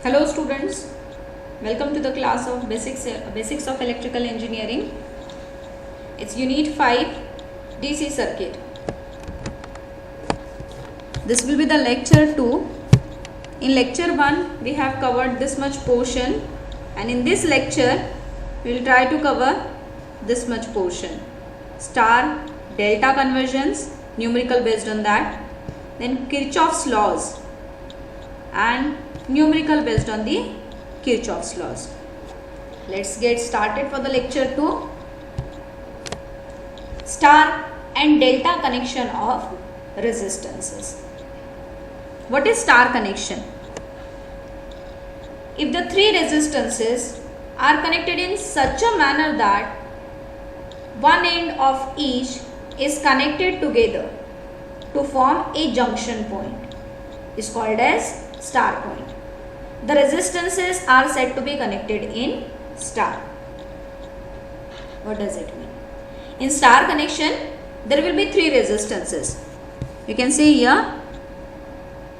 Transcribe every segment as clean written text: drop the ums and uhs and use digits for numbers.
Hello students, welcome to the class of Basics of Electrical Engineering. It's Unit 5 DC Circuit. This will be the lecture 2. In lecture 1 we have covered this much portion, and in this lecture we will try to cover this much portion. Star delta conversions, numerical based on that, then Kirchhoff's laws and numerical based on the Kirchhoff's laws. Let's get started for the lecture 2. Star and delta connection of resistances. What is star connection? If the three resistances are connected in such a manner that one end of each is connected together to form a junction point, is called as star point. The resistances are said to be connected in star. What does it mean? In star connection, there will be three resistances. You can see here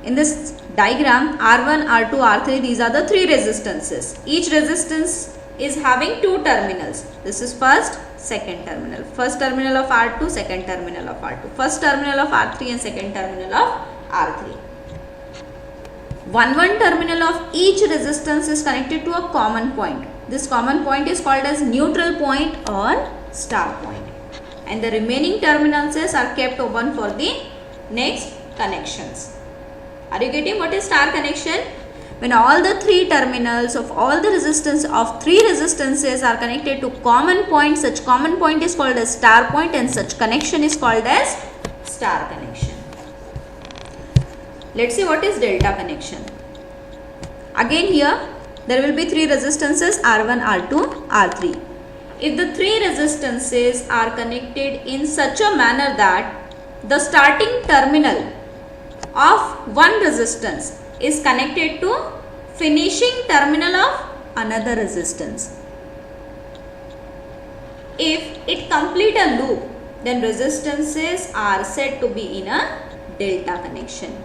in this diagram R1, R2, R3, these are the three resistances. Each resistance is having two terminals. This is first, second terminal. First terminal of R2, second terminal of R2. First terminal of R3 and second terminal of R3. One terminal of each resistance is connected to a common point. This common point is called as neutral point or star point. And the remaining terminals are kept open for the next connections. Are you getting what is star connection? When all the three terminals of all the resistance of three resistances are connected to common point, such common point is called as star point, and such connection is called as star connection. Let's see what is delta connection. Again here there will be three resistances R1, R2, R3. If the three resistances are connected in such a manner that the starting terminal of one resistance is connected to finishing terminal of another resistance. If it complete a loop, then resistances are said to be in a delta connection.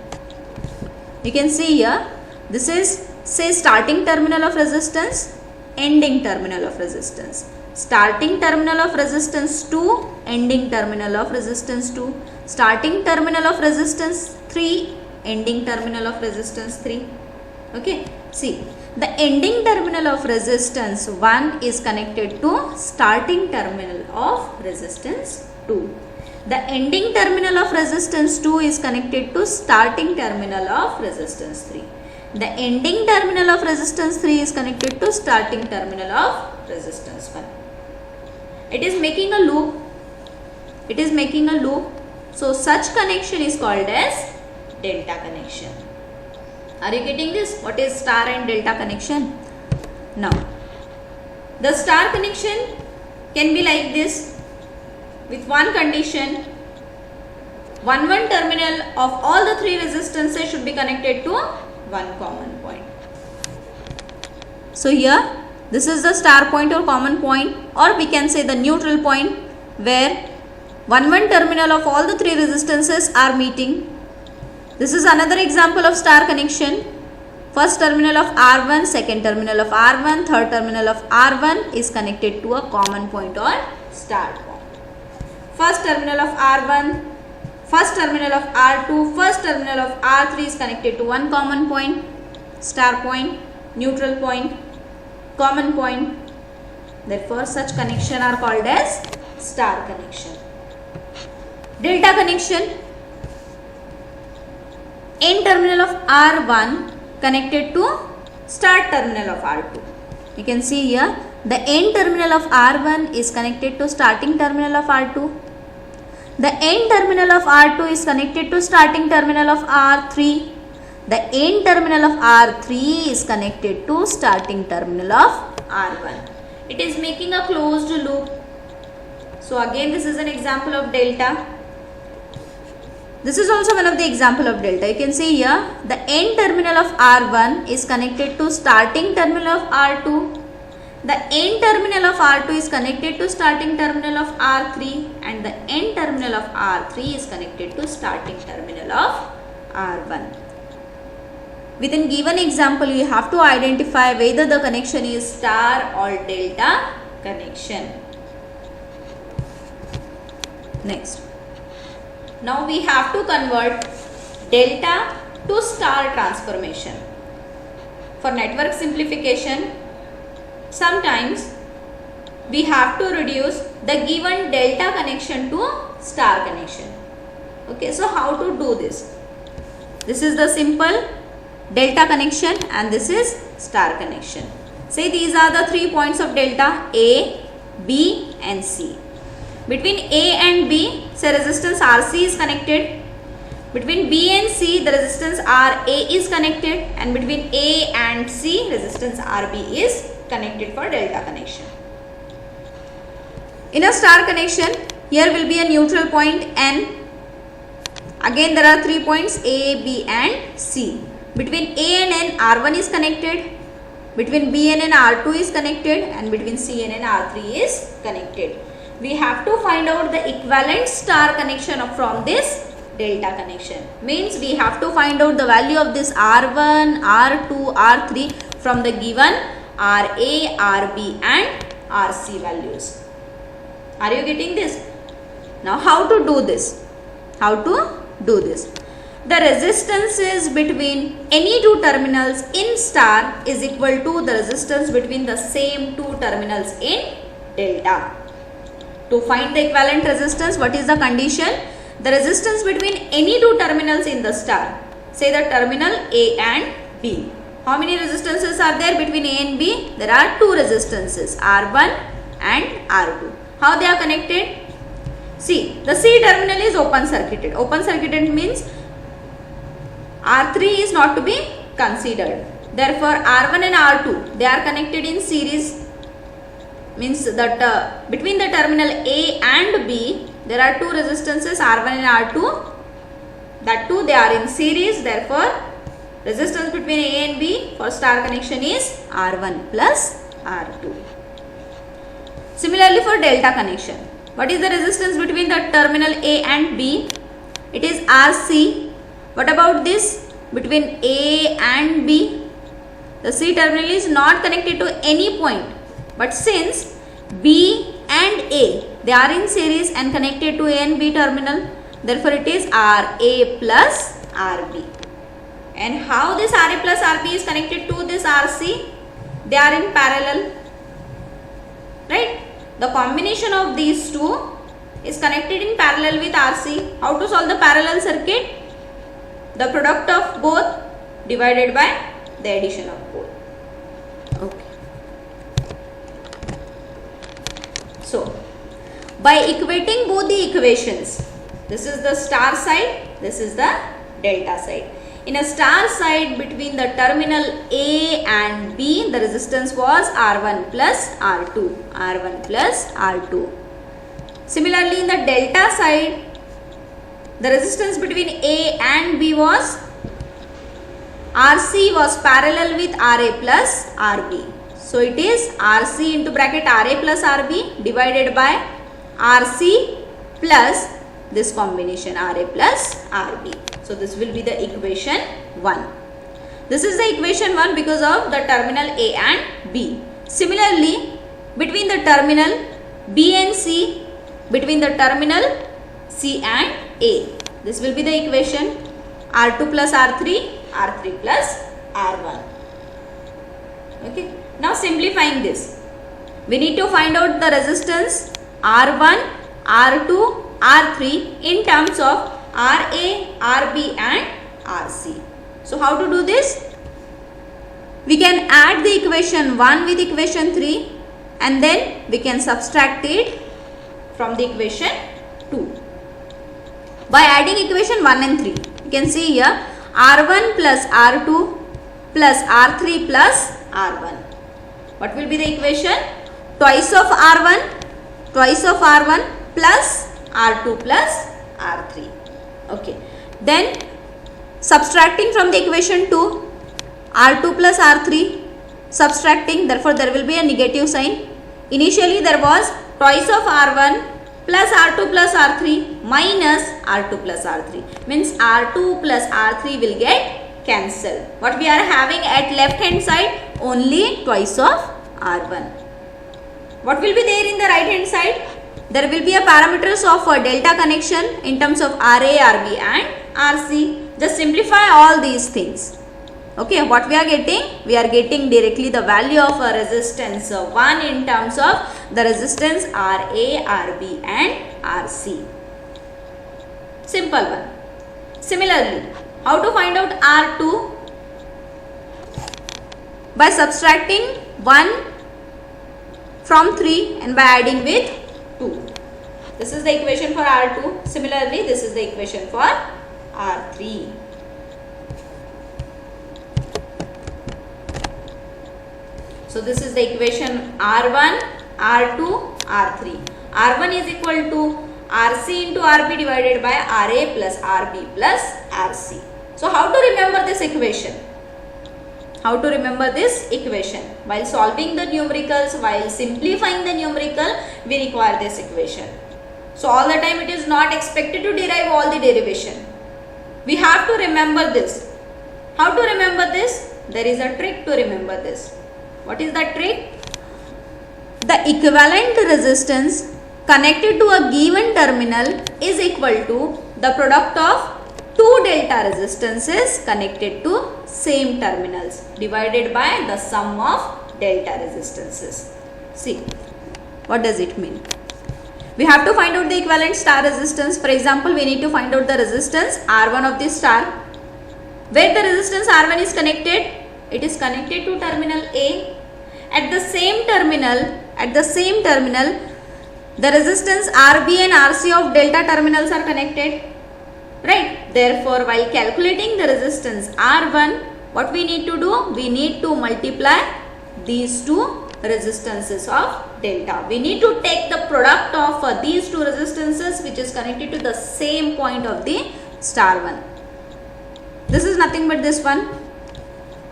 You can see here, this is say starting terminal of resistance, ending terminal of resistance. Starting terminal of resistance 2, ending terminal of resistance 2. Starting terminal of resistance 3, ending terminal of resistance 3. Okay, see, the ending terminal of resistance 1 is connected to starting terminal of resistance 2. The ending terminal of resistance 2 is connected to starting terminal of resistance 3. The ending terminal of resistance 3 is connected to starting terminal of resistance 1. It is making a loop. It is making a loop. So such connection is called as delta connection. Are you getting this? What is star and delta connection? Now, the star connection can be like this. With one condition, one terminal of all the three resistances should be connected to one common point. So here, this is the star point or common point, or we can say the neutral point, where one terminal of all the three resistances are meeting. This is another example of star connection. First terminal of R1, second terminal of R1, third terminal of R1 is connected to a common point or star point. First terminal of R1, first terminal of R2, first terminal of R3 is connected to one common point, star point, neutral point, common point. Therefore, such connection are called as star connection. Delta connection. End terminal of R1 connected to start terminal of R2. You can see here, the end terminal of R1 is connected to starting terminal of R2. The end terminal of R2 is connected to starting terminal of R3. The end terminal of R3 is connected to starting terminal of R1. It is making a closed loop. So again, this is an example of delta. This is also one of the example of delta. You can see here, the end terminal of R1 is connected to starting terminal of R2. The end terminal of R2 is connected to starting terminal of R3, and the end terminal of R3 is connected to starting terminal of R1. within given example you have to identify whether the connection is star or delta connection. Next, now we have to convert delta to star transformation. For network simplification, sometimes we have to reduce the given delta connection to star connection. Okay, so how to do this? This is the simple delta connection and this is star connection. Say these are the 3 points of delta A, B and C. Between A and B, say resistance RC is connected. Between B and C, the resistance RA is connected, and between A and C, resistance RB is connected for delta connection. In a star connection, here will be a neutral point N. Again there are 3 points A, B and C. Between A and N, R1 is connected. Between B and N, R2 is connected, and between C and N, R3 is connected. We have to find out the equivalent star connection from this delta connection. Means we have to find out the value of this R1, R2, R3 from the given RA, RB and RC values. Are you getting this? Now how to do this? How to do this? The resistances between any two terminals in star is equal to the resistance between the same two terminals in delta. To find the equivalent resistance, what is the condition? The resistance between any two terminals in the star. Say the terminal A and B. How many resistances are there between A and B? There are two resistances, R1 and R2. How they are connected? See, the C terminal is open circuited. Open circuited means R3 is not to be considered. Therefore, R1 and R2, they are connected in series. Means that between the terminal A and B, there are two resistances R1 and R2. That too they are in series. Therefore, resistance between A and B for star connection is R1 plus R2. Similarly for delta connection, what is the resistance between the terminal A and B? It is RC. What about this? Between A and B, the C terminal is not connected to any point. But since B and A, they are in series and connected to A and B terminal, therefore it is RA plus RB. And how this RA plus RB is connected to this RC? They are in parallel, right? The combination of these two is connected in parallel with RC. How to solve the parallel circuit? The product of both divided by the addition of both. Okay. So, by equating both the equations, this is the star side, this is the delta side. In a star side, between the terminal A and B, the resistance was R1 plus R2. R1 plus R2. Similarly, in the delta side, the resistance between A and B was RC was parallel with RA plus RB. So it is RC into bracket RA plus RB divided by RC plus this combination RA plus RB. So this will be the equation 1. This is the equation 1 because of the terminal A and B. Similarly, between the terminal B and C, between the terminal C and A, this will be the equation R2 plus R3, R3 plus R1. Okay. Now simplifying this, we need to find out the resistance R1, R2, R3 in terms of RA, RB and RC. So how to do this? We can add the equation 1 with equation 3 and then we can subtract it from the equation 2. By adding equation 1 and 3, you can see here R1 plus R2 plus R3 plus R1. What will be the equation? Twice of R1 plus R2 plus R3. Okay. Then subtracting from the equation 2, R2 plus R3, subtracting, therefore there will be a negative sign. Initially there was twice of R1 plus R2 plus R3 minus R2 plus R3. Means R2 plus R3 will get cancel. What we are having at left hand side? Only twice of R1. What will be there in the right hand side? There will be a parameters of a delta connection in terms of RA, RB and RC. Just simplify all these things. Okay, what we are getting? We are getting directly the value of a resistance 1 in terms of the resistance RA, RB and RC. Simple one. Similarly, how to find out R2? By subtracting 1 from 3 and by adding with 2. This is the equation for R2. Similarly, this is the equation for R3. So this is the equation R1, R2, R3. R1 is equal to RC into RB divided by RA plus RB plus RC. So how to remember this equation? How to remember this equation? While solving the numericals, while simplifying the numerical, we require this equation. So all the time it is not expected to derive all the derivation. We have to remember this. How to remember this? There is a trick to remember this. What is that trick? The equivalent resistance connected to a given terminal is equal to the product of two delta resistances connected to same terminals divided by the sum of delta resistances. See, what does it mean? We have to find out the equivalent star resistance. For example, we need to find out the resistance R1 of this star. Where the resistance R1 is connected? It is connected to terminal A. At the same terminal, the resistance RB and RC of delta terminals are connected. Right? Therefore, while calculating the resistance R1, what we need to do? We need to multiply these two resistances of delta. We need to take the product of these two resistances which is connected to the same point of the star one. This is nothing but this one.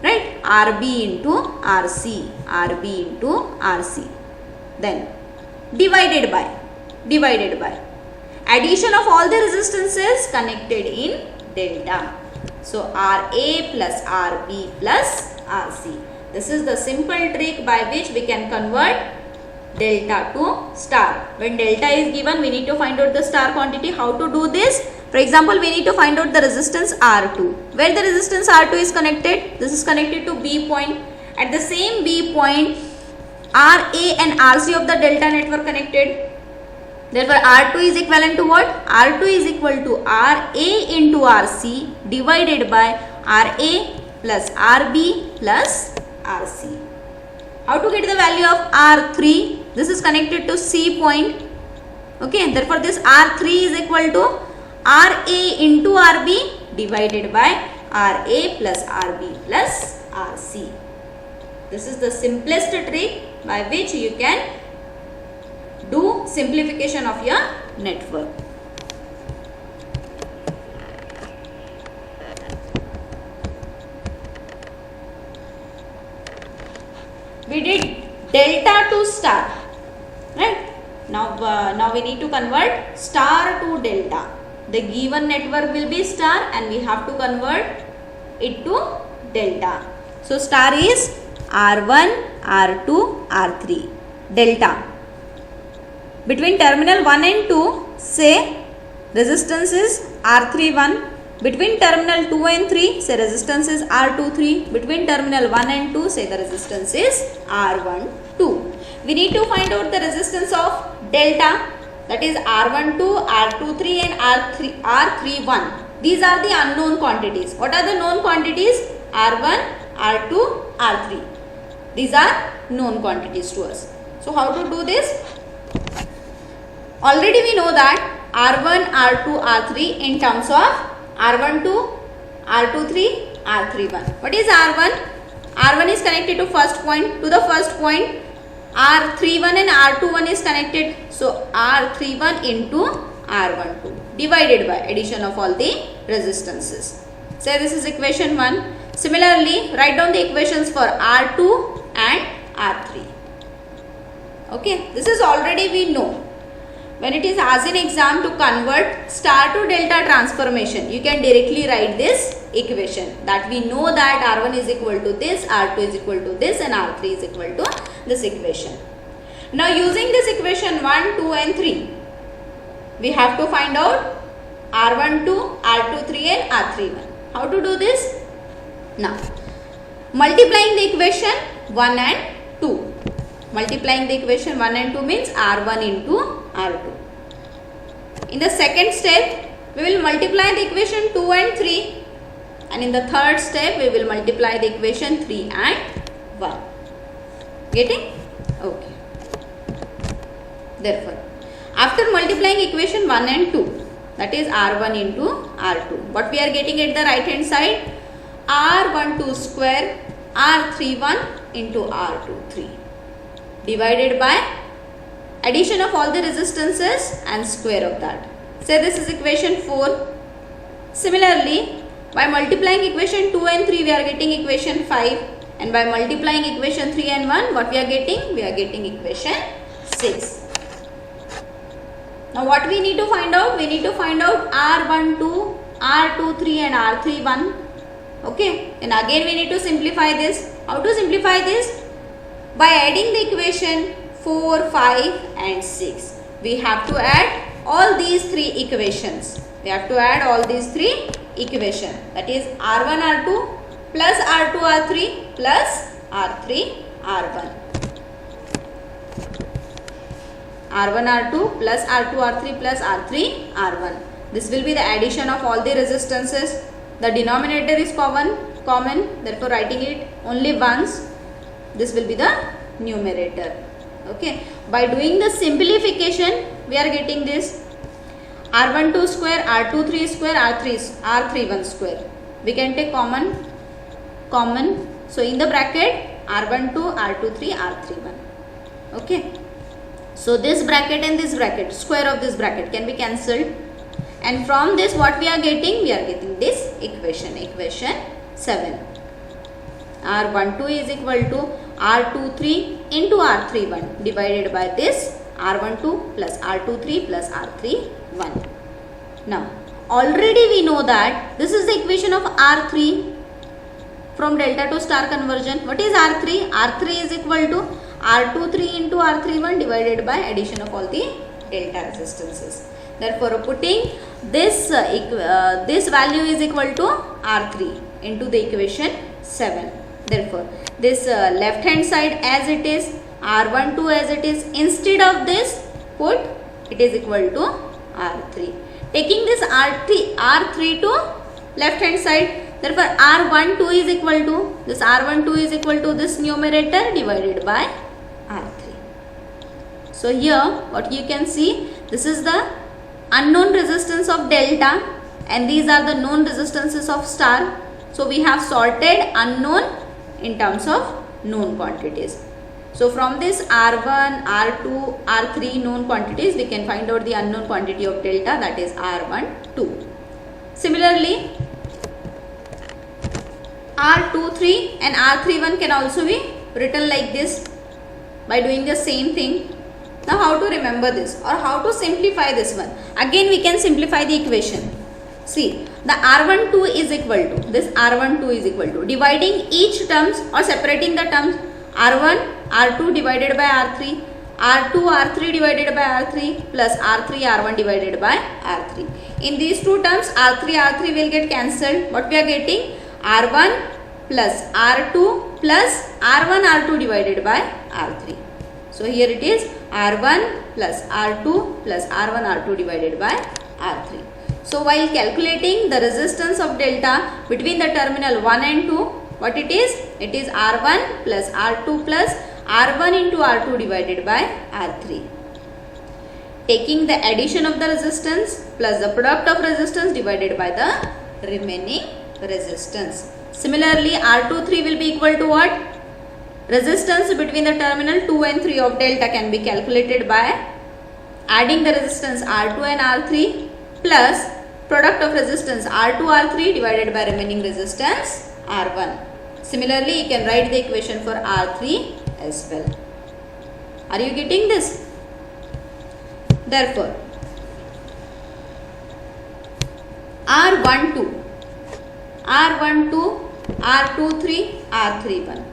Right? RB into RC. RB into RC. Then divided by addition of all the resistances connected in delta. So RA plus RB plus RC. This is the simple trick by which we can convert delta to star. When delta is given, we need to find out the star quantity. How to do this? For example, we need to find out the resistance R2. Where the resistance R2 is connected? This is connected to B point. At the same B point, RA and RC of the delta network connected. Therefore, R2 is equivalent to what? R2 is equal to RA into RC divided by RA plus RB plus RC. How to get the value of R3? This is connected to C point. Okay, therefore this R3 is equal to RA into RB divided by RA plus RB plus RC. This is the simplest trick by which you can do simplification of your network. We did delta to star, right? Now we need to convert star to delta. The given network will be star and we have to convert it to delta. So star is R1, R2, R3. Delta. Between terminal 1 and 2, say resistance is R31. Between terminal 2 and 3, say resistance is R23. Between terminal 1 and 2, say the resistance is R12. We need to find out the resistance of delta, that is R12, R23 and R31. These are the unknown quantities. What are the known quantities? R1, R2, R3. These are known quantities to us. So how to do this? Already we know that R1, R2, R3 in terms of R12, R23, R31. What is R1? R1 is connected to first point. To the first point, R31 and R21 is connected. So R31 into R12 divided by addition of all the resistances. Say this is equation 1. Similarly, write down the equations for R2 and R3. Okay, this is already we know. when it is asked in exam to convert star to delta transformation, you can directly write this equation that we know that R1 is equal to this, R2 is equal to this, and R3 is equal to this equation. Now using this equation 1, 2 and 3, we have to find out R12, R23 and R31. How to do this? Now multiplying the equation 1 and 2. Multiplying the equation 1 and 2 means R1 into R2. In the second step, we will multiply the equation 2 and 3. And in the third step, we will multiply the equation 3 and 1. Getting? Okay. Therefore, after multiplying equation 1 and 2, that is R1 into R2. What we are getting at the right hand side? R12 square R31 into R23 divided by addition of all the resistances and square of that. Say this is equation 4. Similarly, by multiplying equation 2 and 3, we are getting equation 5. And by multiplying equation 3 and 1, what we are getting? We are getting equation 6. Now what we need to find out? We need to find out R12, R23 and R31. Okay. And again we need to simplify this. How to simplify this? By adding the equation 4, 5 and 6. We have to add all these three equations. We have to add all these three equations. That is R1, R2 plus R2, R3 plus R3, R1. R1, R2 plus R2, R3 plus R3, R1. This will be the addition of all the resistances. The denominator is common. Therefore, writing it only once. This will be the numerator. Okay. By doing the simplification, we are getting this R12 square, R23 square, R31 square. We can take common. So in the bracket, R12, R23, R31. Okay. So this bracket and this bracket, square of this bracket can be cancelled. And from this what we are getting? We are getting this equation 7. R12 is equal to R23 into R31 divided by this R12 plus R23 plus R31. Now already we know that this is the equation of R3 from delta to star conversion. What is R3? R3 is equal to R23 into R31 divided by addition of all the delta resistances. Therefore, putting this this value is equal to R3 into the equation 7. Therefore, this left hand side as it is, R12 as it is, instead of this put it is equal to R3. Taking this R3 to left hand side, therefore R12 is equal to this numerator divided by R3. So here what you can see, this is the unknown resistance of delta and these are the known resistances of star. So we have sorted unknown in terms of known quantities. So from this R1, R2, R3 known quantities, we can find out the unknown quantity of delta, that is R12. Similarly, R23 and R31 can also be written like this by doing the same thing. Now how to remember this or how to simplify this one? Again we can simplify the equation. See, the R12 is equal to, this R12 is equal to, dividing each terms or separating the terms, R1, R2 divided by R3, R2, R3 divided by R3 plus R3, R1 divided by R3. In these two terms, R3, R3 will get cancelled. What we are getting? R1 plus R2 plus R1, R2 divided by R3. So here it is R1 plus R2 plus R1, R2 divided by R3. So while calculating the resistance of delta between the terminal 1 and 2, what it is? It is R1 plus R2 plus R1 into R2 divided by R3. Taking the addition of the resistance plus the product of resistance divided by the remaining resistance. Similarly, R23 will be equal to what? Resistance between the terminal 2 and 3 of delta can be calculated by adding the resistance R2 and R3 plus product of resistance R2, R3 divided by remaining resistance R1. Similarly, you can write the equation for R3 as well. Are you getting this? therefore R12, R12, R23, R31.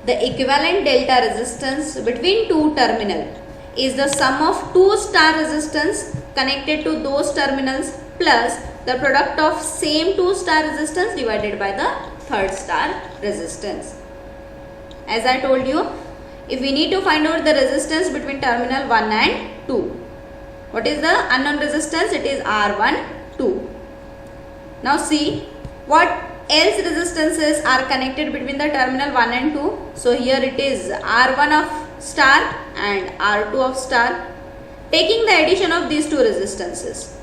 The equivalent delta resistance between two terminals is the sum of two star resistance connected to those terminals plus the product of same two star resistance divided by the third star resistance. As I told you, if we need to find out the resistance between terminal 1 and 2, what is the unknown resistance? It is R12. Now see what else resistances are connected between the terminal 1 and 2. So here it is R1 of star and R2 of star. Taking the addition of these two resistances,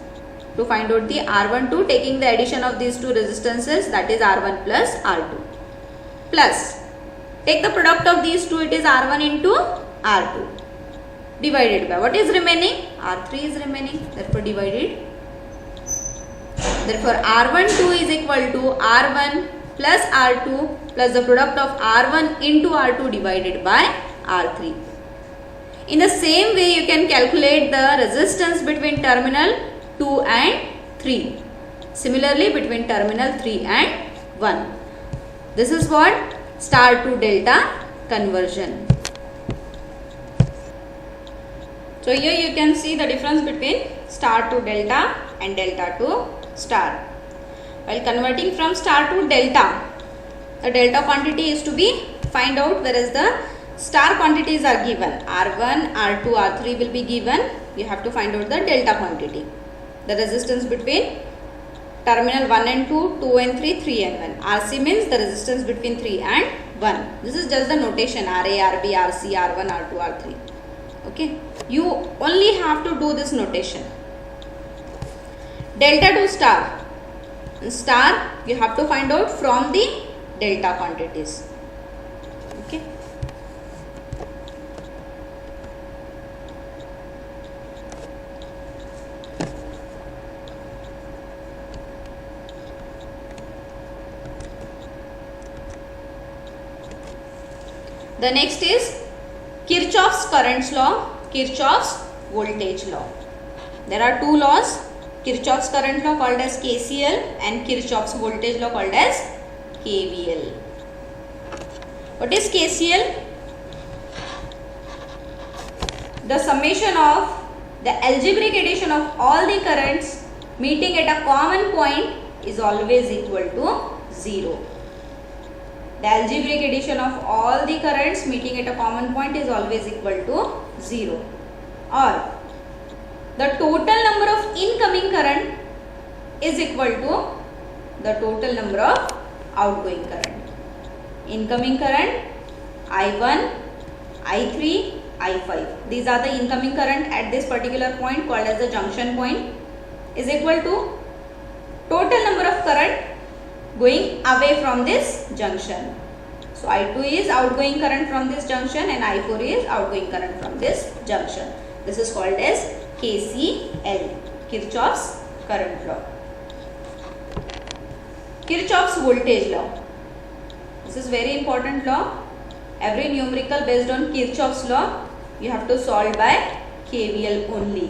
to find out the R12, taking the addition of these two resistances, that is R1 plus R2, plus take the product of these two, it is R1 into R2, divided by what is remaining? R3 is remaining, therefore divided. Therefore R12 is equal to R1 plus R2 plus the product of R1 into R2 divided by R3. In the same way, you can calculate the resistance between terminal 2 and 3. Similarly, between terminal 3 and 1. This is what? Star to delta conversion. So here you can see the difference between star to delta and delta to star. While converting from star to delta, the delta quantity is to be find out, whereas the star quantities are given. R1, R2, R3 will be given. You have to find out the delta quantity. The resistance between terminal 1 and 2, 2 and 3, 3 and 1. RC means the resistance between 3 and 1. This is just the notation RA, RB, RC, R1, R2, R3. Okay. You only have to do this notation. Delta to star. Star you have to find out from the delta quantities. Okay. The next is Kirchhoff's current law, Kirchhoff's voltage law. There are two laws, Kirchhoff's current law called as KCL and Kirchhoff's voltage law called as KVL. What is KCL? The summation of the algebraic addition of all the currents meeting at a common point is always equal to 0. The algebraic addition of all the currents meeting at a common point is always equal to 0. Or the total number of incoming current is equal to the total number of outgoing current. Incoming current I1, I3, I5. These are the incoming current at this particular point called as the junction point is equal to total number of current going away from this junction. So I2 is outgoing current from this junction and I4 is outgoing current from this junction. This is called as KCL, Kirchhoff's current law. Kirchhoff's voltage law. This is very important law. Every numerical based on Kirchhoff's law, you have to solve by KVL only.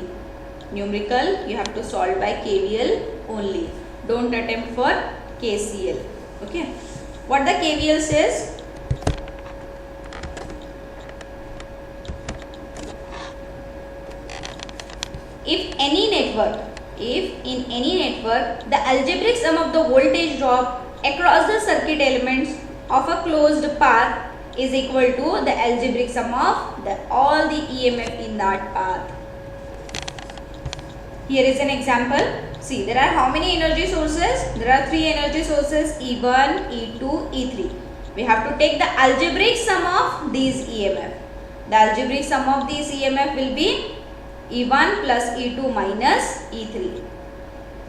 Numerical, you have to solve by KVL only. Don't attempt for KCL. Okay. What the KVL says? If in any network, the algebraic sum of the voltage drop across the circuit elements of a closed path is equal to the algebraic sum of all the EMF in that path. Here is an example. See, there are how many energy sources? There are 3 energy sources, E1, E2, E3. We have to take the algebraic sum of these EMF. The algebraic sum of these EMF will be E1 plus E2 minus E3.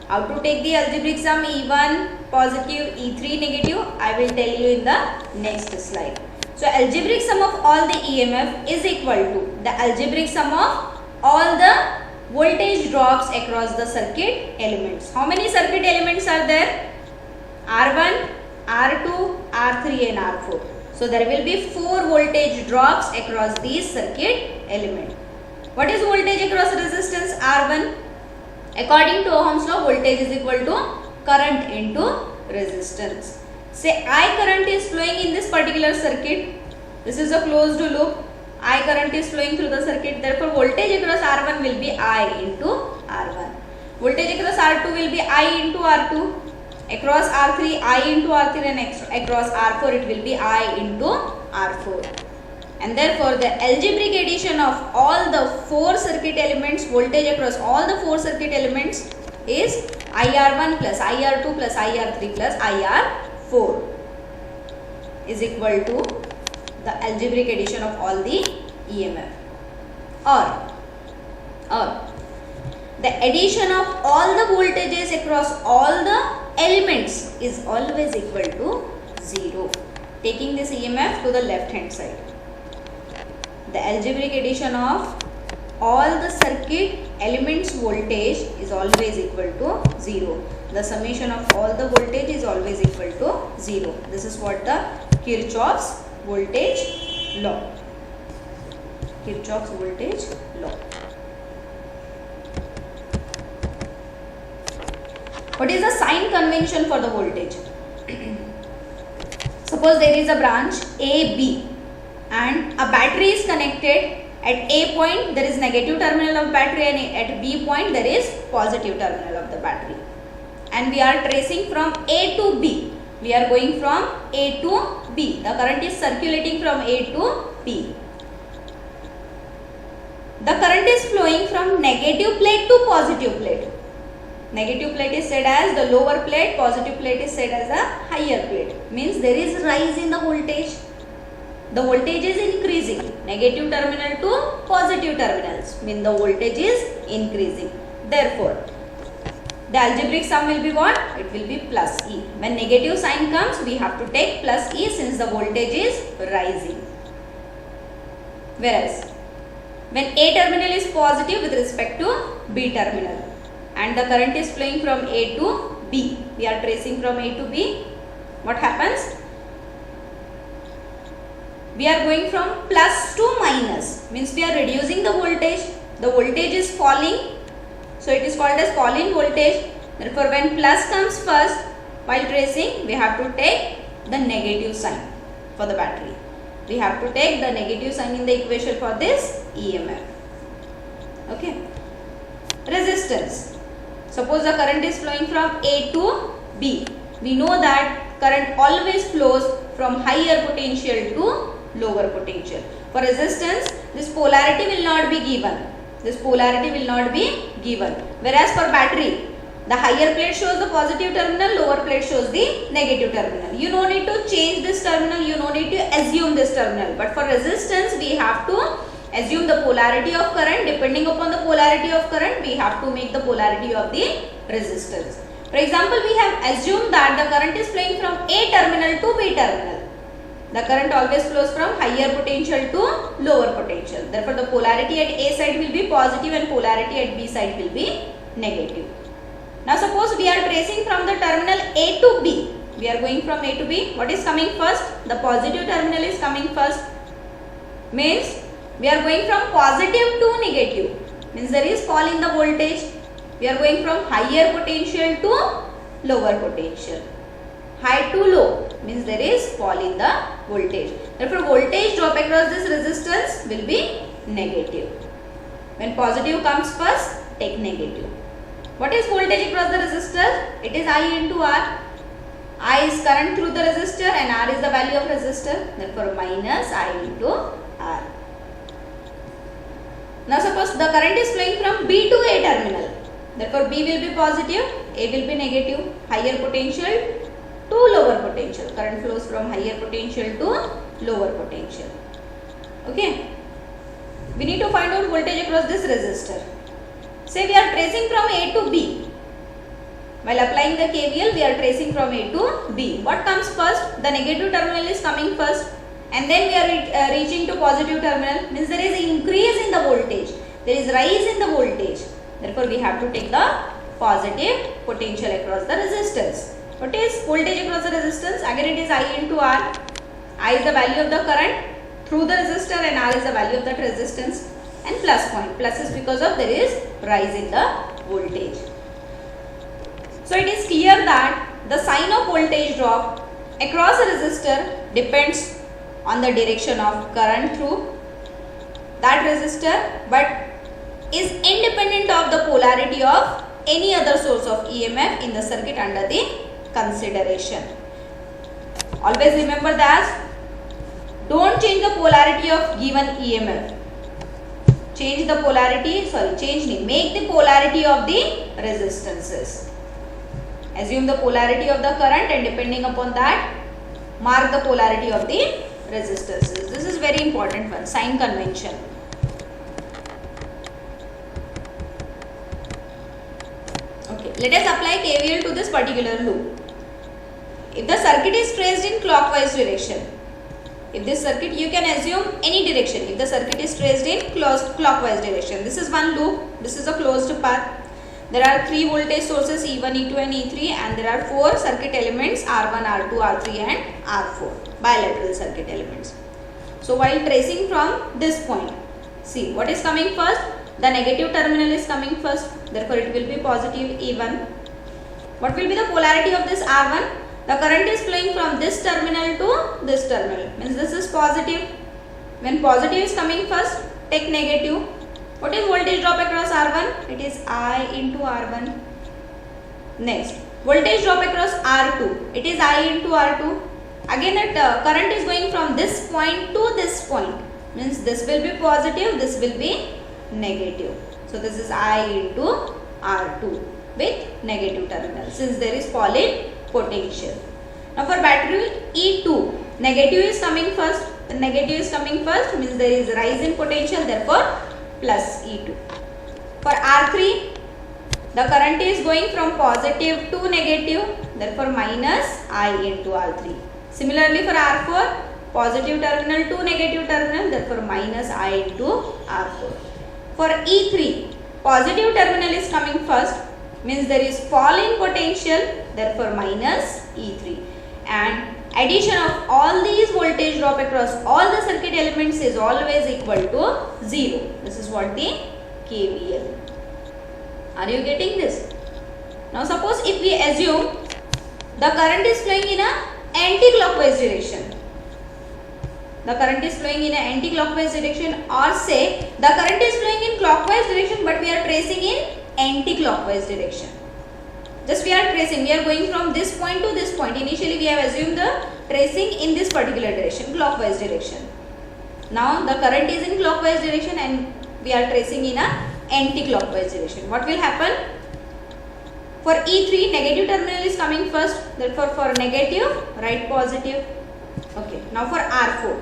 How to take the algebraic sum? E1 positive, E3 negative, I will tell you in the next slide. So algebraic sum of all the EMF is equal to the algebraic sum of all the voltage drops across the circuit elements. How many circuit elements are there? R1, R2, R3 and R4. So there will be 4 voltage drops across these circuit elements. What is voltage across resistance R1? According to Ohm's law, voltage is equal to current into resistance. Say I current is flowing in this particular circuit. This is a closed loop. I current is flowing through the circuit. Therefore, voltage across R1 will be I into R1. Voltage across R2 will be I into R2. Across R3, I into R3, and across R4 it will be I into R4. And therefore, the algebraic addition of all the 4 circuit elements, voltage across all the 4 circuit elements is IR1 plus IR2 plus IR3 plus IR4 is equal to the algebraic addition of all the EMF. Or the addition of all the voltages across all the elements is always equal to 0. Taking this EMF to the left hand side. The algebraic addition of all the circuit elements voltage is always equal to 0. The summation of all the voltage is always equal to 0. This is what the Kirchhoff's voltage law. Kirchhoff's voltage law. What is the sign convention for the voltage? Suppose there is a branch A, B, and a battery is connected. At A point there is negative terminal of battery, and at B point there is positive terminal of the battery. And we are tracing from A to B. We are going from A to B. The current is circulating from A to B. The current is flowing from negative plate to positive plate. Negative plate is said as the lower plate, positive plate is said as a higher plate. Means there is rise in the voltage. The voltage is increasing. Negative terminal to positive terminals mean the voltage is increasing. Therefore, the algebraic sum will be what? It will be plus E. When negative sign comes, we have to take plus E since the voltage is rising. Whereas, when A terminal is positive with respect to B terminal and the current is flowing from A to B, we are tracing from A to B, what happens? We are going from plus to minus, means we are reducing the voltage. The voltage is falling, so it is called as falling voltage. Therefore, when plus comes first, while tracing, we have to take the negative sign for the battery. We have to take the negative sign in the equation for this EMF. Okay. Resistance. Suppose the current is flowing from A to B. We know that current always flows from higher potential to lower potential. For resistance, this polarity will not be given. This polarity will not be given. Whereas for battery, the higher plate shows the positive terminal, lower plate shows the negative terminal. You no need to change this terminal, you no need to assume this terminal. But for resistance, we have to assume the polarity of current. Depending upon the polarity of current, we have to make the polarity of the resistance. For example, we have assumed that the current is flowing from A terminal to B terminal. The current always flows from higher potential to lower potential. Therefore, the polarity at A side will be positive and polarity at B side will be negative. Now, suppose we are tracing from the terminal A to B. We are going from A to B. What is coming first? The positive terminal is coming first. Means we are going from positive to negative. Means there is fall in the voltage. We are going from higher potential to lower potential. High to low means there is fall in the voltage. Therefore, voltage drop across this resistance will be negative. When positive comes first, take negative. What is voltage across the resistor? It is I into R. I is current through the resistor and R is the value of resistor. Therefore, minus I into R. Now, suppose the current is flowing from B to A terminal. Therefore, B will be positive, A will be negative. Higher potential to lower potential. Current flows from higher potential to lower potential. Okay. We need to find out voltage across this resistor. Say we are tracing from A to B. While applying the KVL, we are tracing from A to B. What comes first? The negative terminal is coming first, and then we are reaching to positive terminal. Means there is increase in the voltage. There is rise in the voltage. Therefore, we have to take the positive potential across the resistance. What is voltage across the resistance? Again, it is I into R. I is the value of the current through the resistor and R is the value of that resistance. and plus point. Plus is because of there is rise in the voltage. So it is clear that the sign of voltage drop across a resistor depends on the direction of current through that resistor, but is independent of the polarity of any other source of EMF in the circuit under the consideration. Always remember that don't change the polarity of given EMF. Change the polarity, make the polarity of the resistances. Assume the polarity of the current and depending upon that, mark the polarity of the resistances. This is very important one, sign convention. Okay, let us apply KVL to this particular loop. If the circuit is traced in clockwise direction, if this circuit, you can assume any direction. If the circuit is traced in clockwise direction, this is one loop, this is a closed path. There are 3 voltage sources E1, E2 and E3, and there are 4 circuit elements R1, R2, R3 and R4, bilateral circuit elements. So while tracing from this point, see what is coming first? The negative terminal is coming first, therefore it will be positive E1. What will be the polarity of this R1? The current is flowing from this terminal to this terminal, means this is positive. When positive is coming first, take negative. What is voltage drop across R1? It is I into R1. Next, voltage drop across R2. It is I into R2. Again, that current is going from this point to this point. Means this will be positive, this will be negative. So this is I into R2 with negative terminal, since there is falling potential. Now for battery E2, negative is coming first. The negative is coming first means there is rise in potential, therefore plus E2. For R3, the current is going from positive to negative, therefore minus I into R3. Similarly for R4, positive terminal to negative terminal, therefore minus I into R4. For E3, positive terminal is coming first, means there is fall in potential, therefore minus E3. And addition of all these voltage drop across all the circuit elements is always equal to 0. This is what the KVL. Are you getting this? Now suppose if we assume the current is flowing in a anti-clockwise direction. The current is flowing in an anti-clockwise direction, or say the current is flowing in clockwise direction but we are tracing in anti-clockwise direction. Just we are tracing, we are going from this point to this point. Initially we have assumed the tracing in this particular direction, clockwise direction. Now the current is in clockwise direction and we are tracing in a anti-clockwise direction. What will happen? For E3, negative terminal is coming first, therefore for negative, write positive. Okay, now for R4,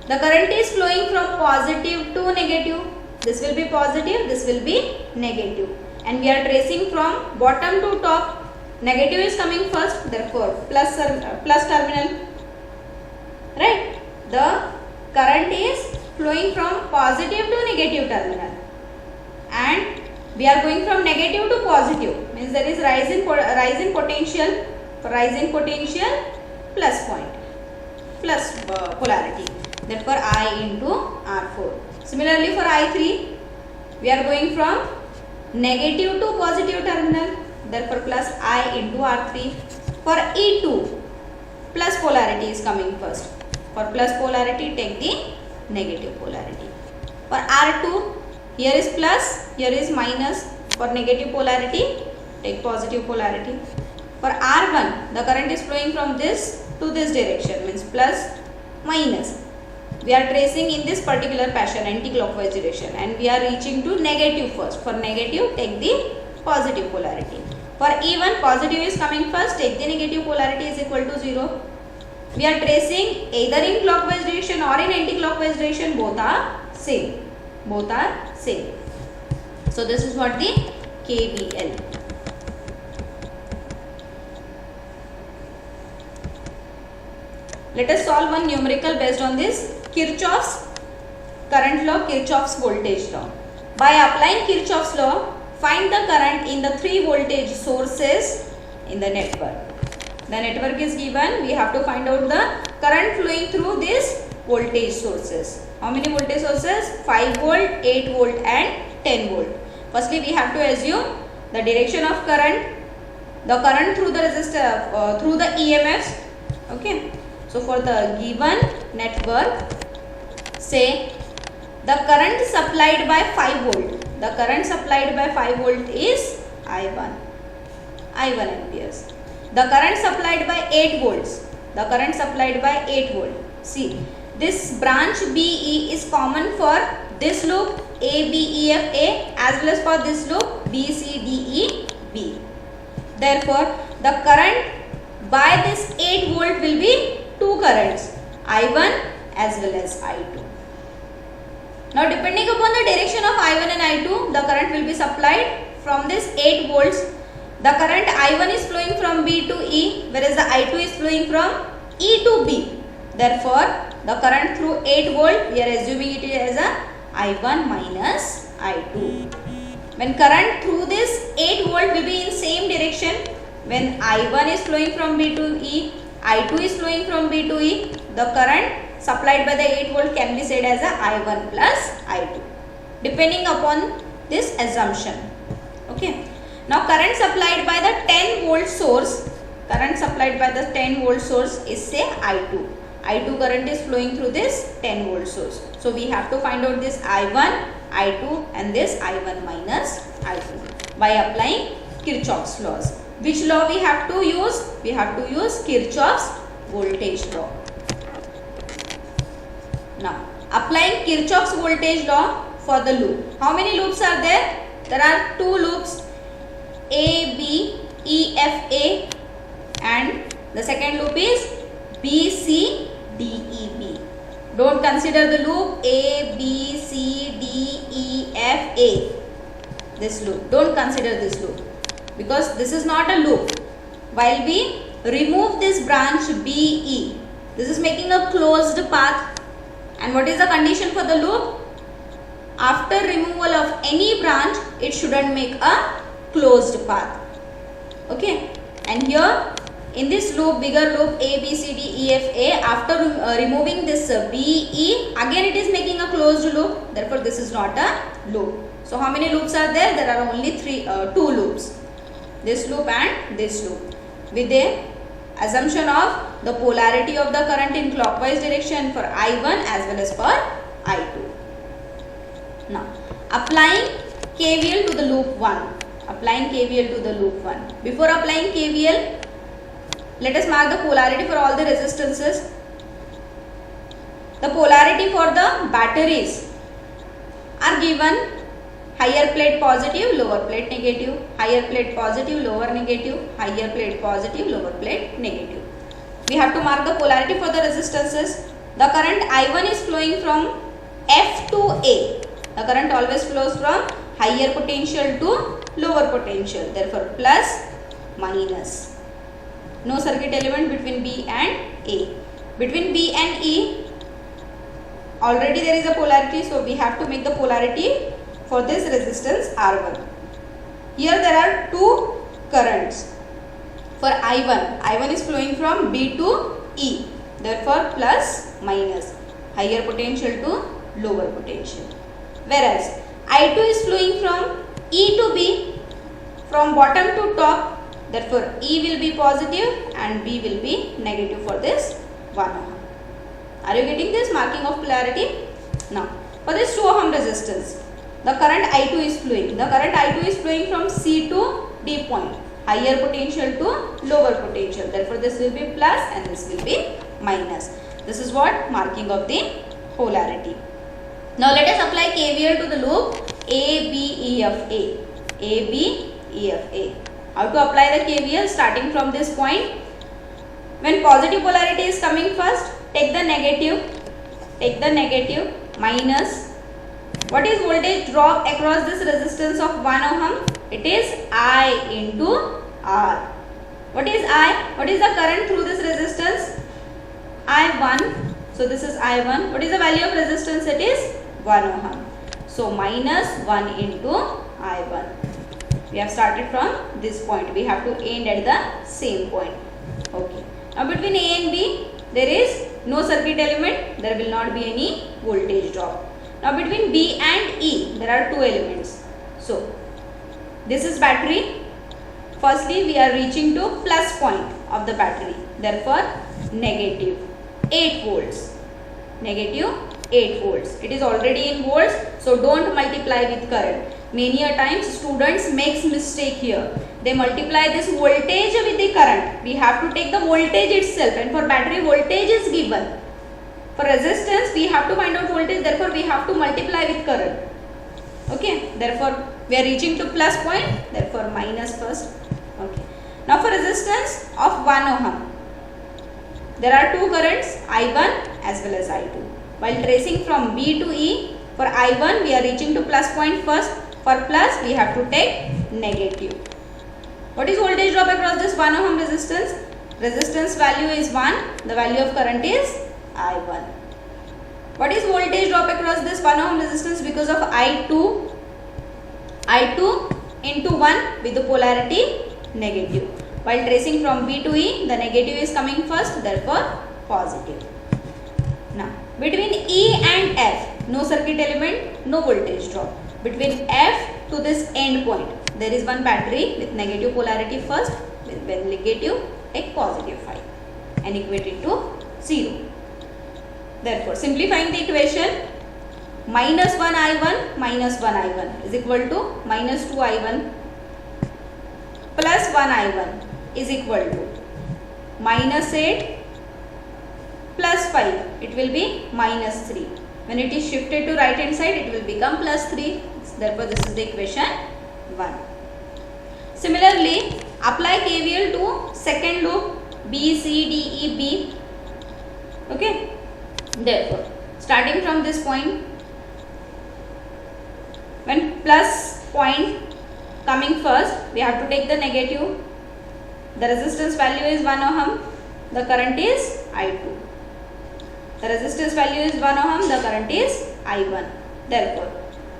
the current is flowing from positive to negative. This will be positive, this will be negative. And we are tracing from bottom to top. Negative is coming first, therefore plus terminal. Right? The current is flowing from positive to negative terminal. And we are going from negative to positive. Means there is rise in potential. For rise in potential, plus point. Plus polarity. Therefore I into R4. Similarly for I3, we are going from negative to positive terminal, therefore plus I into R3. For E2, plus polarity is coming first. For plus polarity, take the negative polarity. For R2, here is plus, here is minus. For negative polarity, take positive polarity. For R1, the current is flowing from this to this direction, means plus, minus. We are tracing in this particular fashion, anti-clockwise direction, and we are reaching to negative first. For negative, take the positive polarity. For E1, positive is coming first, take the negative polarity is equal to 0. We are tracing either in clockwise direction or in anti-clockwise direction, both are same. Both are same. So this is what the KVL. Let us solve one numerical based on this. Kirchhoff's current law, Kirchhoff's voltage law. By applying Kirchhoff's law, find the current in the 3 voltage sources in the network. The network is given. We have to find out the current flowing through these voltage sources. How many voltage sources? 5 volt, 8 volt and 10 volt. Firstly, we have to assume the direction of current, the current through the resistor, through the EMFs. Okay. So for the given network, say the current supplied by 5 volt. The current supplied by 5 volt is I1 amperes. The current supplied by 8 volts. The current supplied by 8 volt. See, this branch BE is common for this loop ABEF A as well as for this loop BCDE B. Therefore, the current by this 8 volt will be two currents, I1 as well as I2. Now, depending upon the direction of I1 and I2, the current will be supplied from this 8 volts. The current I1 is flowing from B to E, whereas the I2 is flowing from E to B. Therefore, the current through 8 volt, we are assuming it as a I1 minus I2. When current through this 8 volt will be in same direction, when I1 is flowing from B to E, I2 is flowing from B to E, the current supplied by the 8 volt can be said as a I1 plus I2, depending upon this assumption. Okay. Now, current supplied by the 10 volt source, current supplied by the 10 volt source is say I2. I2 current is flowing through this 10 volt source. So, we have to find out this I1, I2 and this I1 minus I2 by applying Kirchhoff's laws. Which law we have to use? We have to use Kirchhoff's voltage law. Now, applying Kirchhoff's voltage law for the loop. How many loops are there? There are two loops, A, B, E, F, A, and the second loop is B, C, D, E, B. Don't consider the loop A, B, C, D, E, F, A. This loop. Don't consider this loop because this is not a loop. While we remove this branch B, E, this is making a closed path. And what is the condition for the loop? After removal of any branch, it shouldn't make a closed path. Okay. And here in this loop, bigger loop A, B, C, D, E, F, A, after removing this B, E, again it is making a closed loop. Therefore, this is not a loop. So, how many loops are there? There are only two loops. This loop and this loop. With the assumption of the polarity of the current in clockwise direction for I1 as well as for I2. Now, applying KVL to the loop 1. Applying KVL to the loop 1. Before applying KVL, let us mark the polarity for all the resistances. The polarity for the batteries are given: higher plate positive, lower plate negative, higher plate positive, lower negative, higher plate positive, lower plate negative. We have to mark the polarity for the resistances. The current I1 is flowing from F to A. The current always flows from higher potential to lower potential. Therefore, plus, minus. No circuit element between B and A. Between B and E, already there is a polarity. So, we have to make the polarity for this resistance R1. Here there are two currents. For I1, I1 is flowing from B to E. Therefore, plus, minus. Higher potential to lower potential. Whereas, I2 is flowing from E to B, from bottom to top. Therefore, E will be positive and B will be negative for this 1 ohm. Are you getting this marking of polarity? Now, for this 2 ohm resistance, the current I2 is flowing. The current I2 is flowing from C to D point. Higher potential to lower potential. Therefore, this will be plus and this will be minus. This is what marking of the polarity. Now, let us apply KVL to the loop A, B, E, F, A. A, B, E, F, A. How to apply the KVL? Starting from this point. When positive polarity is coming first, take the negative, minus. What is voltage drop across this resistance of 1 ohm? It is I into R. What is I? What is the current through this resistance? I1. So, this is I1. What is the value of resistance? It is 1 ohm. So, minus 1 into I1. We have started from this point. We have to end at the same point. Okay. Now, between A and B, there is no circuit element, there will not be any voltage drop. Now between B and E, there are two elements. So this is battery. Firstly, we are reaching to plus point of the battery. Therefore, negative 8 volts. Negative 8 volts. It is already in volts, so don't multiply with current. Many a times students makes mistake here. They multiply this voltage with the current. We have to take the voltage itself, and for battery voltage is given. For resistance we have to find out voltage, therefore we have to multiply with current. Okay, therefore we are reaching to plus point, therefore minus first. Okay. Now for resistance of 1 ohm, there are two currents, I1 as well as I2. While tracing from B to E, for I1 we are reaching to plus point first. For plus we have to take negative. What is voltage drop across this 1 ohm resistance? Resistance value is 1. The value of current is I1. What is voltage drop across this 1 ohm resistance because of I2? I2 into 1 with the polarity negative. While tracing from B to E, the negative is coming first, therefore positive. Now, between E and F, no circuit element, no voltage drop. Between F to this end point, there is one battery with negative polarity first, with negative, take positive 5 and equate it to 0. Therefore, simplifying the equation, minus 1 I1 minus 1 I1 is equal to minus 2 I1 plus 1 I1 is equal to minus 8 plus 5. It will be minus 3. When it is shifted to right hand side, it will become plus 3. Therefore, this is the equation 1. Similarly, apply KVL to second loop B, C, D, E, B. Okay. Therefore, starting from this point, when plus point coming first, we have to take the negative. The resistance value is 1 ohm. The current is I2. The resistance value is 1 ohm. The current is I1. Therefore,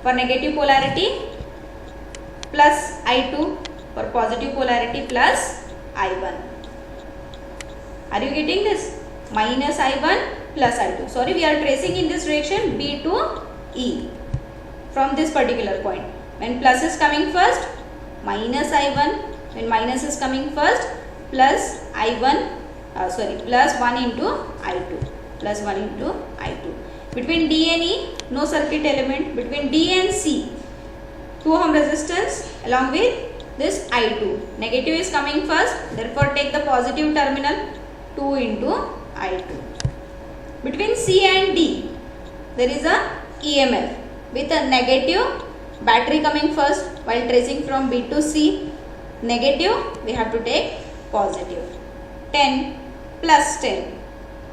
for negative polarity plus I2, for positive polarity plus I1. Are you getting this? Minus I1 plus I2. Sorry, we are tracing in this direction B to E from this particular point. When plus is coming first, minus I1. When minus is coming first, plus I1, plus 1 into I2. Plus 1 into I2. Between D and E, no circuit element. Between D and C, 2 ohm resistance along with this I2. Negative is coming first, therefore take the positive terminal, 2 into I2. Between C and D, there is a EMF with a negative battery coming first. While tracing from B to C, negative we have to take positive. 10 plus 10,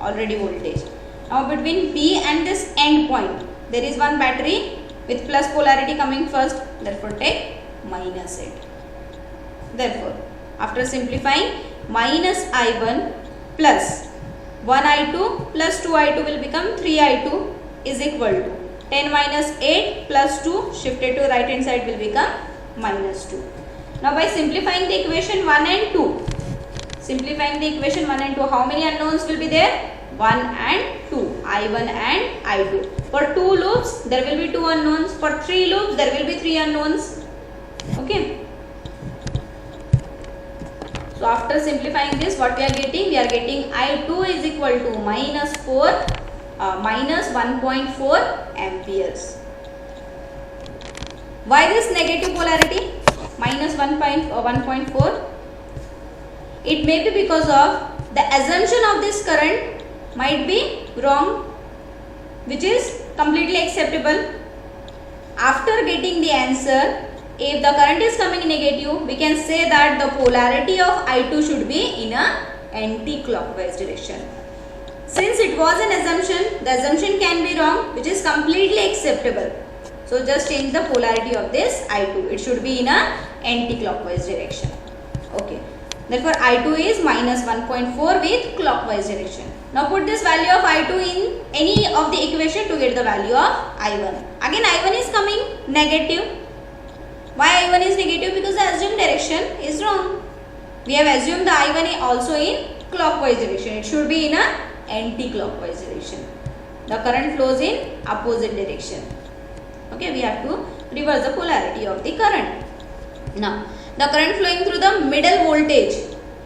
already voltage. Now between B and this end point, there is one battery with plus polarity coming first, therefore take minus 8. Therefore, after simplifying, minus I1 plus 1 I2 plus 2 I2 will become 3 I2 is equal to 10 minus 8 plus 2 shifted to right hand side will become minus 2. Now by simplifying the equation 1 and 2, how many unknowns will be there? 1 and 2, I1 and I2. For 2 loops, there will be 2 unknowns. For 3 loops, there will be 3 unknowns. Okay. So after simplifying this, what we are getting? We are getting I2 is equal to minus 1.4 amperes. Why this negative polarity? Minus 1.4. It may be because of the assumption of this current might be wrong, which is completely acceptable. After getting the answer, if the current is coming negative, we can say that the polarity of I2 should be in a anti-clockwise direction. Since it was an assumption, the assumption can be wrong, which is completely acceptable. So just change the polarity of this I2. It should be in a anti-clockwise direction. Okay. Therefore, I2 is minus 1.4 with clockwise direction. Now put this value of I2 in any of the equation to get the value of I1. Again I1 is coming negative. Why I1 is negative? Because the assumed direction is wrong. We have assumed the I1 also in clockwise direction. It should be in a anti-clockwise direction. The current flows in opposite direction. Okay, we have to reverse the polarity of the current. Now, the current flowing through the middle voltage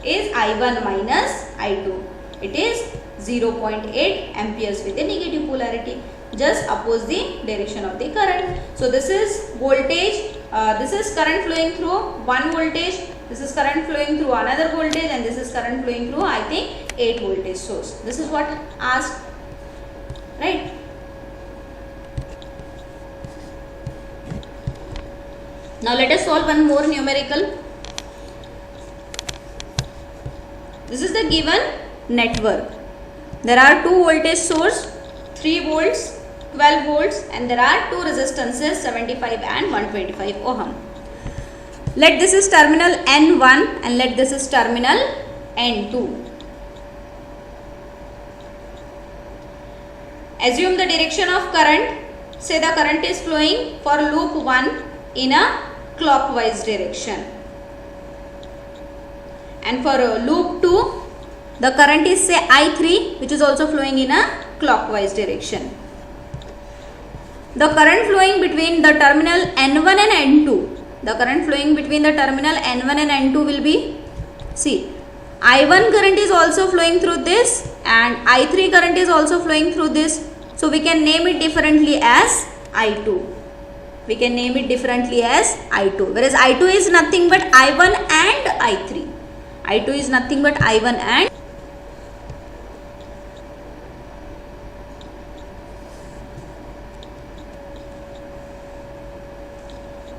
is I1 minus I2. It is 0.8 amperes with a negative polarity. Just oppose the direction of the current. So, this is voltage. This is current flowing through one voltage. This is current flowing through another voltage, and this is current flowing through, I think, 8 voltage source. This is what asked, right? Now let us solve one more numerical. This is the given network. There are two voltage source, 3 volts, 12 volts, and there are two resistances, 75 and 125 ohm. Let this is terminal N1 and let this is terminal N2. Assume the direction of current. Say the current is flowing for loop 1 in a clockwise direction. And for loop 2, the current is say I3, which is also flowing in a clockwise direction. The current flowing between the terminal N1 and N2. The current flowing between the terminal N1 and N2 will be, see, I1 current is also flowing through this and I3 current is also flowing through this. So, we can name it differently as I2. We can name it differently as I2. Whereas I2 is nothing but I1 and I3. I2 is nothing but I1 and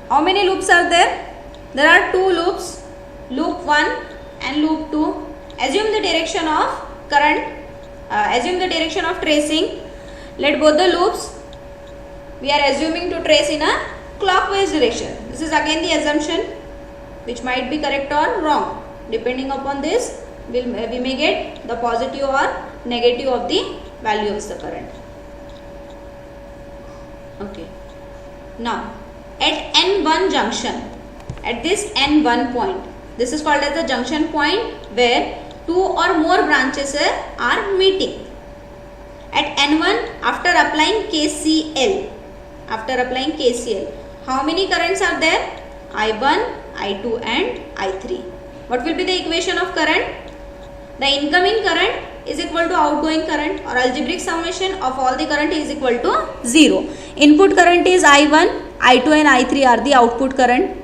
how many loops are there? There are 2 loops, loop 1 and loop 2. Assume the direction of current, assume the direction of tracing. Let both the loops, we are assuming to trace in a clockwise direction. This is again the assumption, which might be correct or wrong. Depending upon this, we may get the positive or negative of the value of the current. Okay. Now, at N1 junction, at this N1 point, this is called as the junction point where 2 or more branches are meeting. At N1, after applying KCL, how many currents are there? I1, I2 and I3. What will be the equation of current? The incoming current is equal to outgoing current, or algebraic summation of all the current is equal to 0. Input current is I1, I2 and I3 are the output current.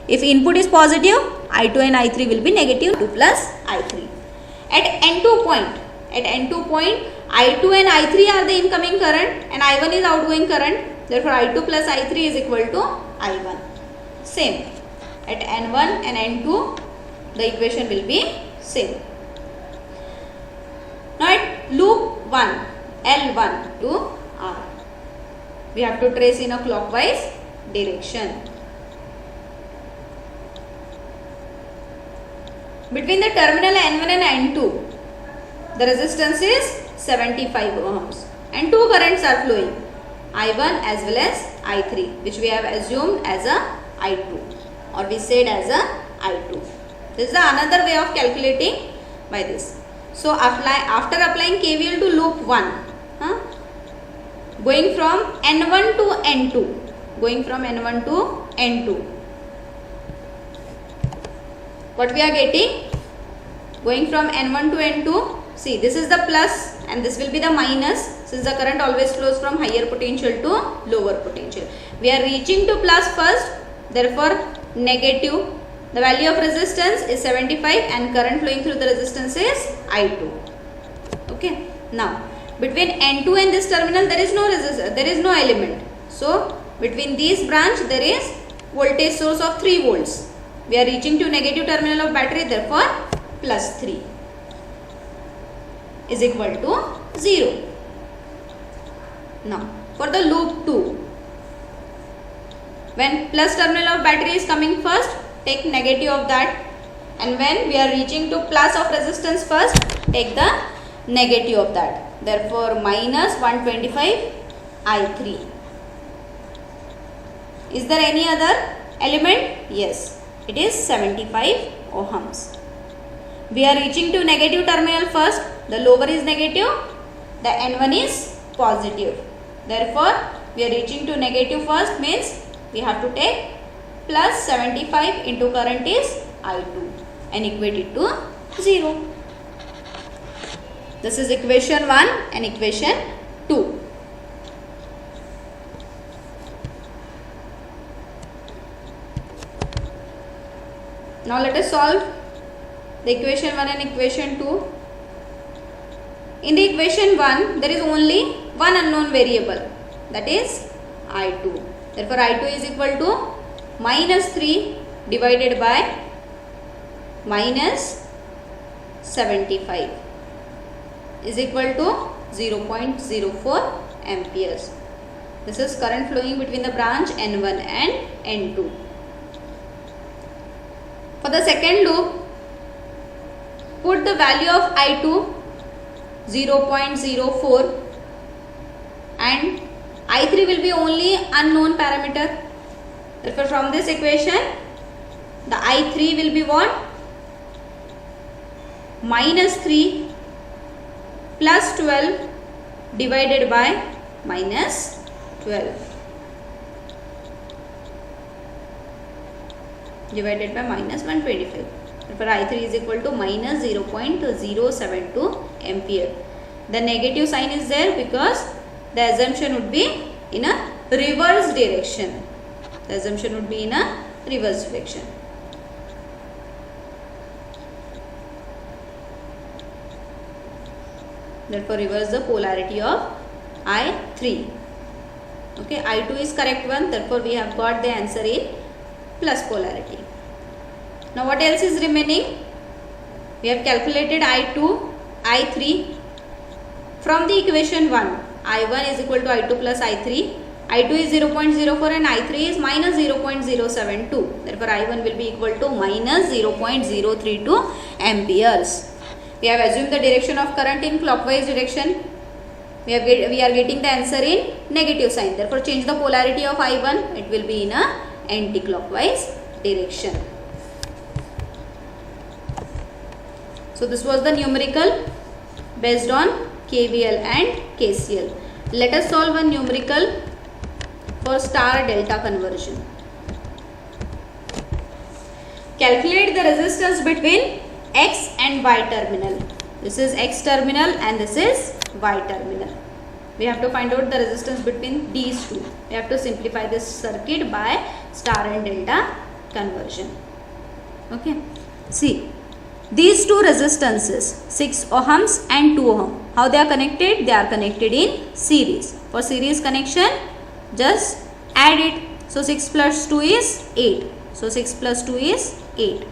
If input is positive, I2 and I3 will be negative 2 plus I3. At N2 point, I2 and I3 are the incoming current and I1 is outgoing current. Therefore, I2 plus I3 is equal to I1. Same. At N1 and N2, the equation will be same. Now at loop 1, L1 to R, we have to trace in a clockwise direction. Between the terminal N1 and N2, the resistance is 75 ohms and two currents are flowing, I1 as well as I3, which we have assumed as a I2, or we said as a I2. This is another way of calculating by this. So, after applying KVL to loop 1, going from N1 to N2, what we are getting? Going from N1 to N2, see, this is the plus and this will be the minus, since the current always flows from higher potential to lower potential. We are reaching to plus first, therefore negative. The value of resistance is 75 and current flowing through the resistance is I2. Okay. Now, between N2 and this terminal there is no resistor, there is no element. So, between these branch there is voltage source of 3 volts. We are reaching to negative terminal of battery, therefore plus 3 is equal to 0. Now, for the loop 2, when plus terminal of battery is coming first, take negative of that, and when we are reaching to plus of resistance first, take the negative of that. Therefore, minus 125 I3. Is there any other element? Yes, it is 75 ohms. We are reaching to negative terminal first, the lower is negative, the N1 is positive. Therefore, we are reaching to negative first, means we have to take plus 75 into current is I2 and equate it to 0. This is equation 1 and equation 2. Now let us solve the equation 1 and equation 2. In the equation 1, there is only one unknown variable, that is I2. Therefore, I2 is equal to minus 3 divided by minus 75 is equal to 0.04 amperes. This is current flowing between the branch N1 and N2. For the second loop, put the value of I2 0.04 and I3 will be only unknown parameter. Therefore, from this equation, the I3 will be what? Minus 3 plus 12 divided by minus 12 divided by minus 125. Therefore, I3 is equal to minus 0.072 ampere. The negative sign is there because the assumption would be in a reverse direction. The assumption would be in a reverse direction. Therefore, reverse the polarity of I3. Okay, I2 is correct one. Therefore, we have got the answer in plus polarity. Now, what else is remaining? We have calculated I2, I3 from the equation 1. I1 is equal to I2 plus I3. I2 is 0.04 and I3 is minus 0.072. Therefore, I1 will be equal to minus 0.032 amperes. We have assumed the direction of current in clockwise direction. We are getting the answer in negative sign. Therefore, change the polarity of I1. It will be in a anti-clockwise direction. So, this was the numerical based on KVL and KCL. Let us solve a numerical for star delta conversion. Calculate the resistance between X and Y terminal. This is X terminal and this is Y terminal. We have to find out the resistance between these two. We have to simplify this circuit by star and delta conversion. Okay. See, these two resistances 6 ohms and 2 ohm. How they are connected? They are connected in series. For series connection, just add it. So 6 plus 2 is 8. So 6 plus 2 is 8.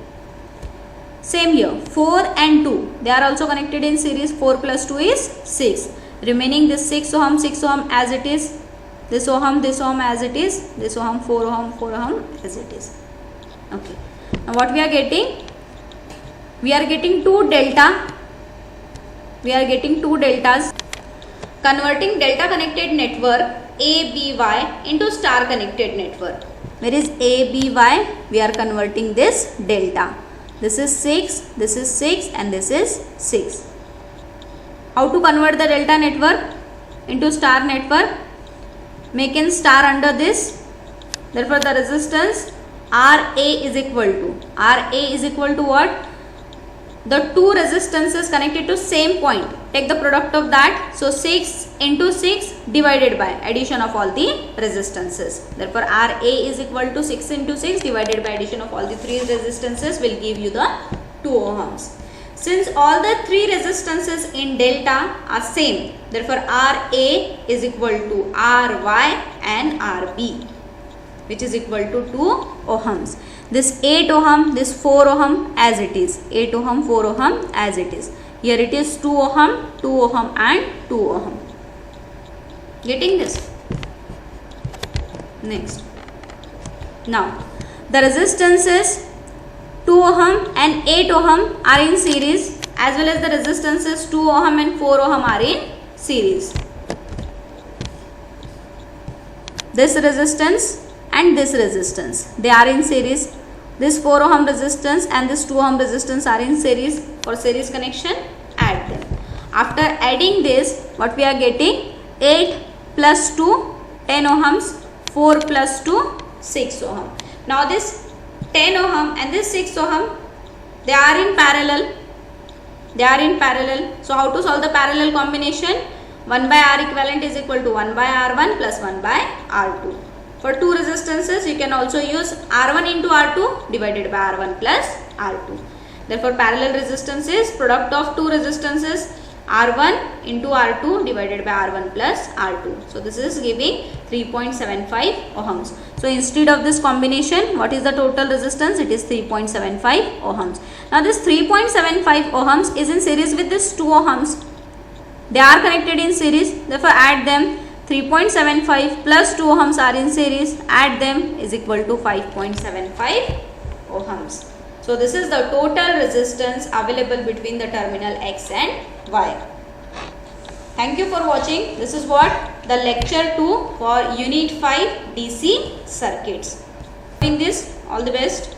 Same here, 4 and 2. They are also connected in series. 4 plus 2 is 6. Remaining this 6 ohm as it is. This ohm as it is. This ohm, 4 ohm as it is. Okay. Now what we are getting? We are getting two delta. We are getting two deltas. Converting delta connected network ABY into star connected network. Where is ABY? We are converting this delta. This is 6, this is 6 and this is 6. How to convert the delta network into star network? Make in star under this. Therefore, the resistance RA is equal to what? The two resistances connected to same point. Take the product of that. So 6 into 6 divided by addition of all the resistances. Therefore, RA is equal to 6 into 6 divided by addition of all the three resistances will give you the 2 ohms. Since all the three resistances in delta are same, therefore RA is equal to RY and RB, which is equal to 2 ohms. This 8 ohm, this 4 ohm as it is. 8 ohm, 4 ohm as it is. Here it is 2 ohm, 2 ohm and 2 ohm. Getting this? Next. Now, the resistances 2 ohm and 8 ohm are in series, as well as the resistances 2 ohm and 4 ohm are in series. This resistance and this resistance, they are in series. This 4 ohm resistance and this 2 ohm resistance are in series. For series connection, add them. After adding this, what we are getting? 8 plus 2, 10 ohms, 4 plus 2, 6 ohm. Now this 10 ohm and this 6 ohm, they are in parallel. They are in parallel. So how to solve the parallel combination? 1 by R equivalent is equal to 1 by R1 plus 1 by R2. For two resistances, you can also use R1 into R2 divided by R1 plus R2. Therefore, parallel resistance is product of two resistances, R1 into R2 divided by R1 plus R2. So this is giving 3.75 ohms. So instead of this combination, what is the total resistance? It is 3.75 ohms. Now this 3.75 ohms is in series with this 2 ohms. They are connected in series. Therefore add them. 3.75 plus 2 ohms are in series. Add them is equal to 5.75 ohms. So this is the total resistance available between the terminal X and Y. Thank you for watching. This is what the lecture 2 for unit 5 DC circuits. In this, all the best.